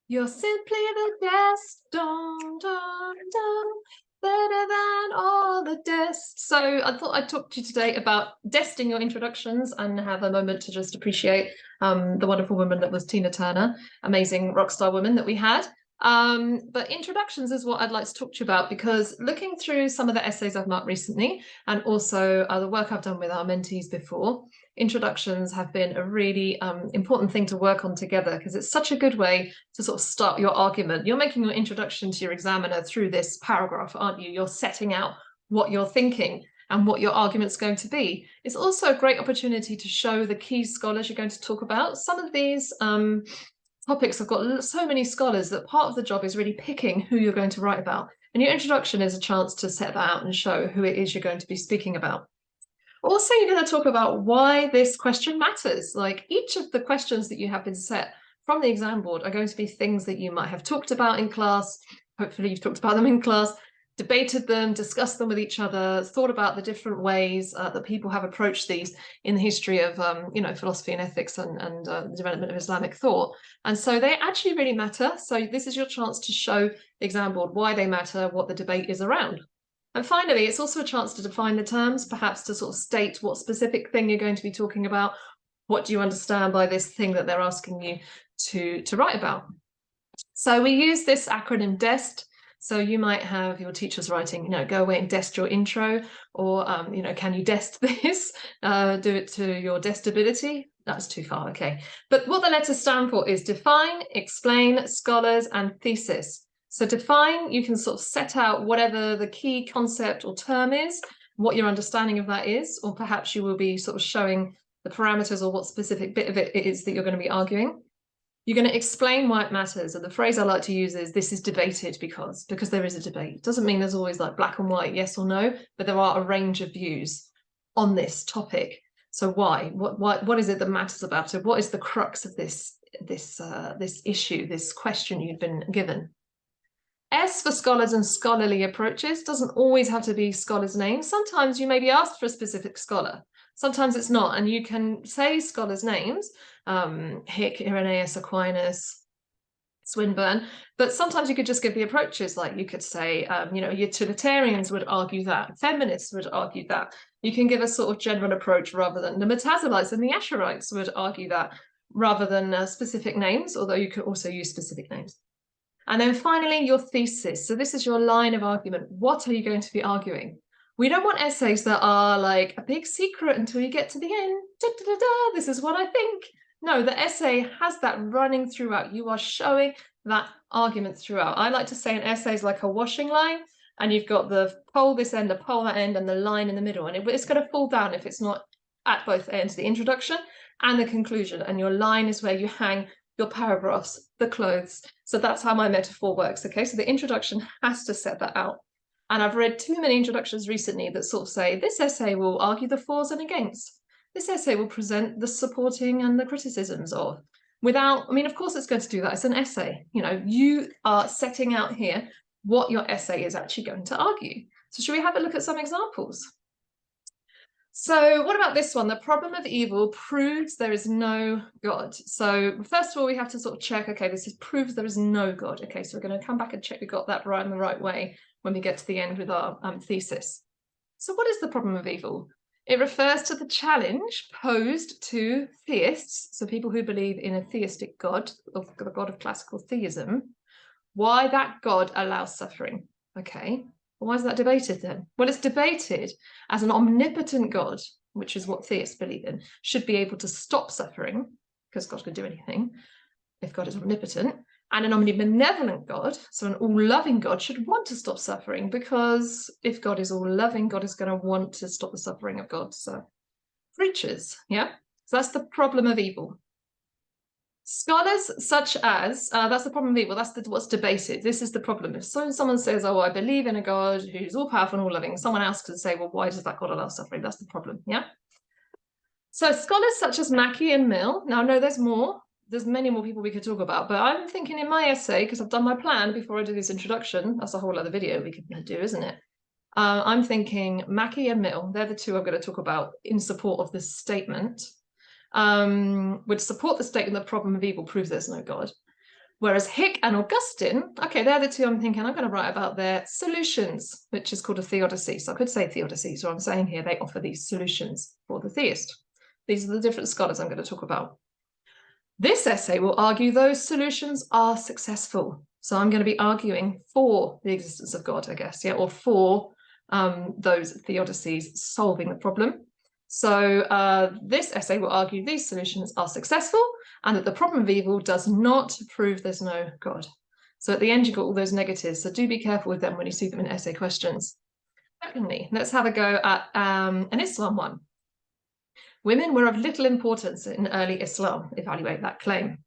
You're simply the best, dun, dun, dun, better than all the DEST. So I thought I'd talk to you today about desting your introductions and have a moment to just appreciate the wonderful woman that was Tina Turner, amazing rock star woman that we had. But introductions is what I'd like to talk to you about, because looking through some of the essays I've marked recently and also the work I've done with our mentees before, introductions have been a really important thing to work on together, because it's such a good way to sort of start your argument. You're making your introduction to your examiner through this paragraph, aren't you? You're setting out what you're thinking and what your argument's going to be. It's also a great opportunity to show the key scholars you're going to talk about. Some of these topics have got so many scholars that part of the job is really picking who you're going to write about. And your introduction is a chance to set that out and show who it is you're going to be speaking about. Also, you're going to talk about why this question matters. Like, each of the questions that you have been set from the exam board are going to be things that you might have talked about in class. Hopefully you've talked about them in class, debated them, discussed them with each other, thought about the different ways that people have approached these in the history of philosophy and ethics and the development of Islamic thought. And so they actually really matter. So this is your chance to show the exam board why they matter, what the debate is around. And finally, it's also a chance to define the terms, perhaps to sort of state what specific thing you're going to be talking about. What do you understand by this thing that they're asking you to write about? So we use this acronym DEST. So you might have your teachers writing, go away and DEST your intro, or, can you DEST this? Do it to your DESTability. That's too far, okay. But what the letters stand for is define, explain, scholars, and thesis. So define, you can sort of set out whatever the key concept or term is, what your understanding of that is, or perhaps you will be sort of showing the parameters or what specific bit of it is that you're going to be arguing. You're going to explain why it matters. And the phrase I like to use is, this is debated because there is a debate. It doesn't mean there's always like black and white, yes or no, but there are a range of views on this topic. So why? What is it that matters about it? What is the crux of this issue, this question you've been given? S for scholars and scholarly approaches. Doesn't always have to be scholars' names. Sometimes you may be asked for a specific scholar. Sometimes it's not, and you can say scholars' names, Hick, Irenaeus, Aquinas, Swinburne, but sometimes you could just give the approaches. Like, you could say, utilitarians would argue that, feminists would argue that. You can give a sort of general approach rather than the Mutazilites and the Asherites would argue that, rather than specific names, although you could also use specific names. And then finally, your thesis. So this is your line of argument. What are you going to be arguing? We don't want essays that are like a big secret until you get to the end. Da, da, da, da, this is what I think. No, the essay has that running throughout. You are showing that argument throughout. I like to say an essay is like a washing line, and you've got the pole this end, the pole that end, and the line in the middle. And it's going to fall down if it's not at both ends, the introduction and the conclusion. And your line is where you hang your paragraphs, the clothes. So that's how my metaphor works, okay? So the introduction has to set that out. And I've read too many introductions recently that sort of say, this essay will argue the fors and against. This essay will present the supporting and the criticisms of. Of course it's going to do that. It's an essay. You are setting out here what your essay is actually going to argue. So should we have a look at some examples? So what about this one? The problem of evil proves there is no God. So first of all, we have to sort of check, okay, this proves there is no God. Okay, so we're going to come back and check we got that right in the right way when we get to the end with our thesis. So what is the problem of evil? It refers to the challenge posed to theists, so people who believe in a theistic God, or the God of classical theism, why that God allows suffering. Okay. Why is that debated then? Well, it's debated as an omnipotent God, which is what theists believe in, should be able to stop suffering, because God could do anything if God is omnipotent, and an omnibenevolent God, so an all-loving God, should want to stop suffering, because if God is all-loving, God is going to want to stop the suffering of God's creatures, yeah? So that's the problem of evil. Scholars such as, that's the problem of evil, that's what's debated. This is the problem. If someone says, oh, I believe in a God who's all-powerful and all-loving, someone else could say, well, why does that God allow suffering? That's the problem, yeah? So scholars such as Mackey and Mill, now no, there's more. There's many more people we could talk about, but I'm thinking in my essay, because I've done my plan before I do this introduction, that's a whole other video we could do, isn't it? I'm thinking Mackey and Mill, they're the two I'm going to talk about in support of this statement. Would support the statement that the problem of evil proves there's no God. Whereas Hick and Augustine, okay, they're the two I'm thinking I'm going to write about their solutions, which is called a theodicy. So I could say theodicy, so I'm saying here they offer these solutions for the theist. These are the different scholars I'm going to talk about. This essay will argue those solutions are successful. So I'm going to be arguing for the existence of God, I guess, yeah, or for those theodicies solving the problem. So this essay will argue these solutions are successful and that the problem of evil does not prove there's no God. So at the end, you've got all those negatives. So do be careful with them when you see them in essay questions. Secondly, let's have a go at an Islam one. Women were of little importance in early Islam. Evaluate that claim.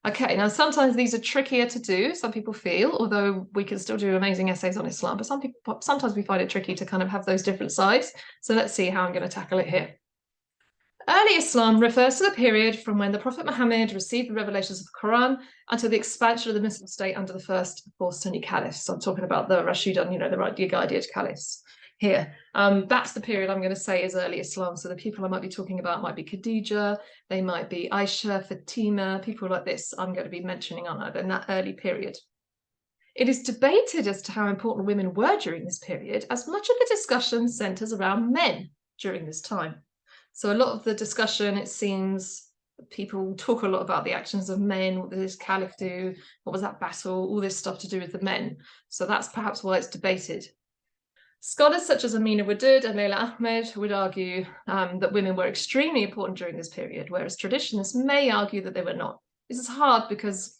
Okay, now sometimes these are trickier to do, some people feel, although we can still do amazing essays on Islam, but sometimes we find it tricky to kind of have those different sides. So let's see how I'm going to tackle it here. Early Islam refers to the period from when the Prophet Muhammad received the revelations of the Quran until the expansion of the Muslim state under the first four Sunni caliphs. So I'm talking about the Rashidun, the guided caliphs here. That's the period I'm going to say is early Islam. So the people I might be talking about might be Khadija, they might be Aisha, Fatima, people like this I'm going to be mentioning on in that early period. It is debated as to how important women were during this period, as much of the discussion centres around men during this time. So a lot of the discussion, it seems, people talk a lot about the actions of men. What did this caliph do? What was that battle? All this stuff to do with the men. So that's perhaps why it's debated. Scholars such as Amina Wadud and Leila Ahmed would argue that women were extremely important during this period, whereas traditionalists may argue that they were not. This is hard because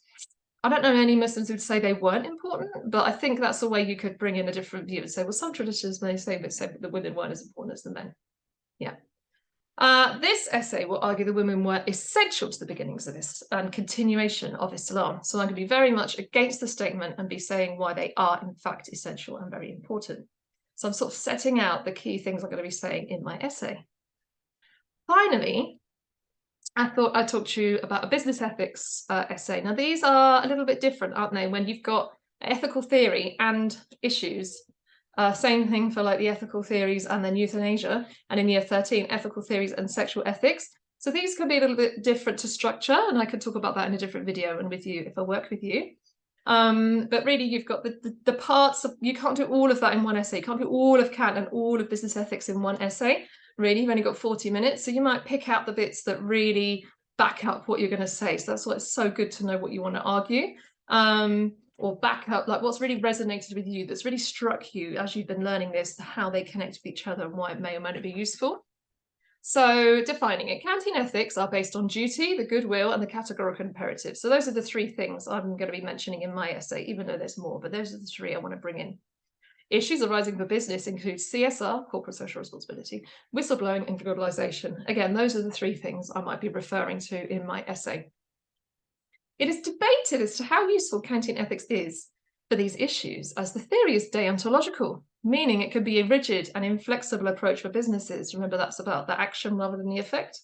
I don't know any Muslims who'd say they weren't important, but I think that's a way you could bring in a different view and say, well, some traditions may say that women weren't as important as the men. Yeah. This essay will argue that women were essential to the beginnings of this and continuation of Islam. So I'm going to be very much against the statement and be saying why they are in fact essential and very important. So I'm sort of setting out the key things I'm going to be saying in my essay. Finally, I thought I'd talk to you about a business ethics essay. Now, these are a little bit different, aren't they? When you've got ethical theory and issues. Same thing for like the ethical theories and then euthanasia, and in year 13, ethical theories and sexual ethics. So these can be a little bit different to structure, and I could talk about that in a different video and with you if I work with you. But really, you've got the parts of, you can't do all of that in one essay. You can't do all of Kant and all of business ethics in one essay. Really, you've only got 40 minutes, so you might pick out the bits that really back up what you're going to say. So that's why it's so good to know what you want to argue. Or back up, like what's really resonated with you, that's really struck you as you've been learning this, how they connect with each other and why it may or may not be useful. So defining it, Kantian ethics are based on duty, the goodwill, and the categorical imperative. So those are the three things I'm going to be mentioning in my essay, even though there's more, but those are the three I want to bring in. Issues arising for business include CSR, corporate social responsibility, whistleblowing, and globalization. Again, those are the three things I might be referring to in my essay. It is debated as to how useful Kantian ethics is for these issues, as the theory is deontological, meaning it could be a rigid and inflexible approach for businesses. Remember, that's about the action rather than the effect.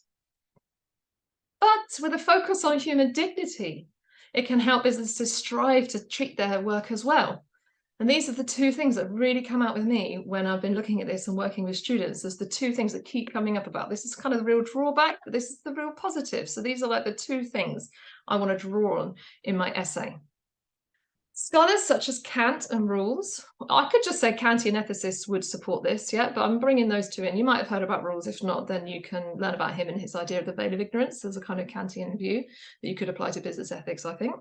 But with a focus on human dignity, it can help businesses strive to treat their workers well. And these are the two things that really come out with me when I've been looking at this and working with students. There's the two things that keep coming up about. This is kind of the real drawback, but this is the real positive. So these are like the two things I want to draw on in my essay. Scholars such as Kant and Rawls, I could just say Kantian ethicists would support this, yeah, but I'm bringing those two in. You might have heard about Rawls. If not, then you can learn about him and his idea of the veil of ignorance. There's a kind of Kantian view that you could apply to business ethics, I think.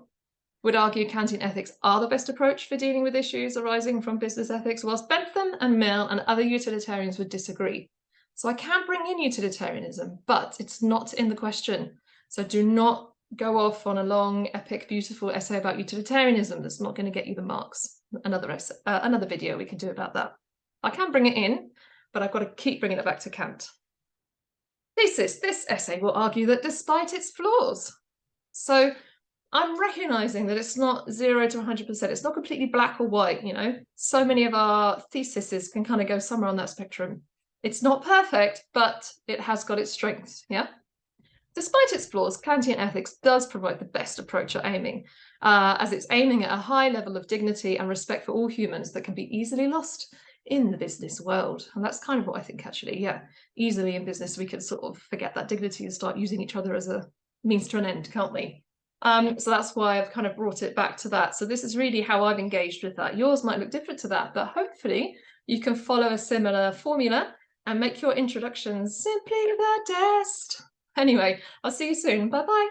Would argue Kantian ethics are the best approach for dealing with issues arising from business ethics, whilst Bentham and Mill and other utilitarians would disagree. So I can bring in utilitarianism, but it's not in the question. So do not go off on a long, epic, beautiful essay about utilitarianism. That's not going to get you the marks. Another video we can do about that. I can bring it in, but I've got to keep bringing it back to Kant. Thesis. This essay will argue that despite its flaws, so I'm recognizing that it's not 0 to 100%. It's not completely black or white, you know. So many of our theses can kind of go somewhere on that spectrum. It's not perfect, but it has got its strengths, yeah. Despite its flaws, Kantian ethics does provide the best approach at aiming, as it's aiming at a high level of dignity and respect for all humans that can be easily lost in the business world. And that's kind of what I think, actually, yeah. Easily in business, we can sort of forget that dignity and start using each other as a means to an end, can't we? So that's why I've kind of brought it back to that. So this is really how I've engaged with that. Yours might look different to that, but hopefully you can follow a similar formula and make your introductions simply the DEST. Anyway, I'll see you soon. Bye-bye.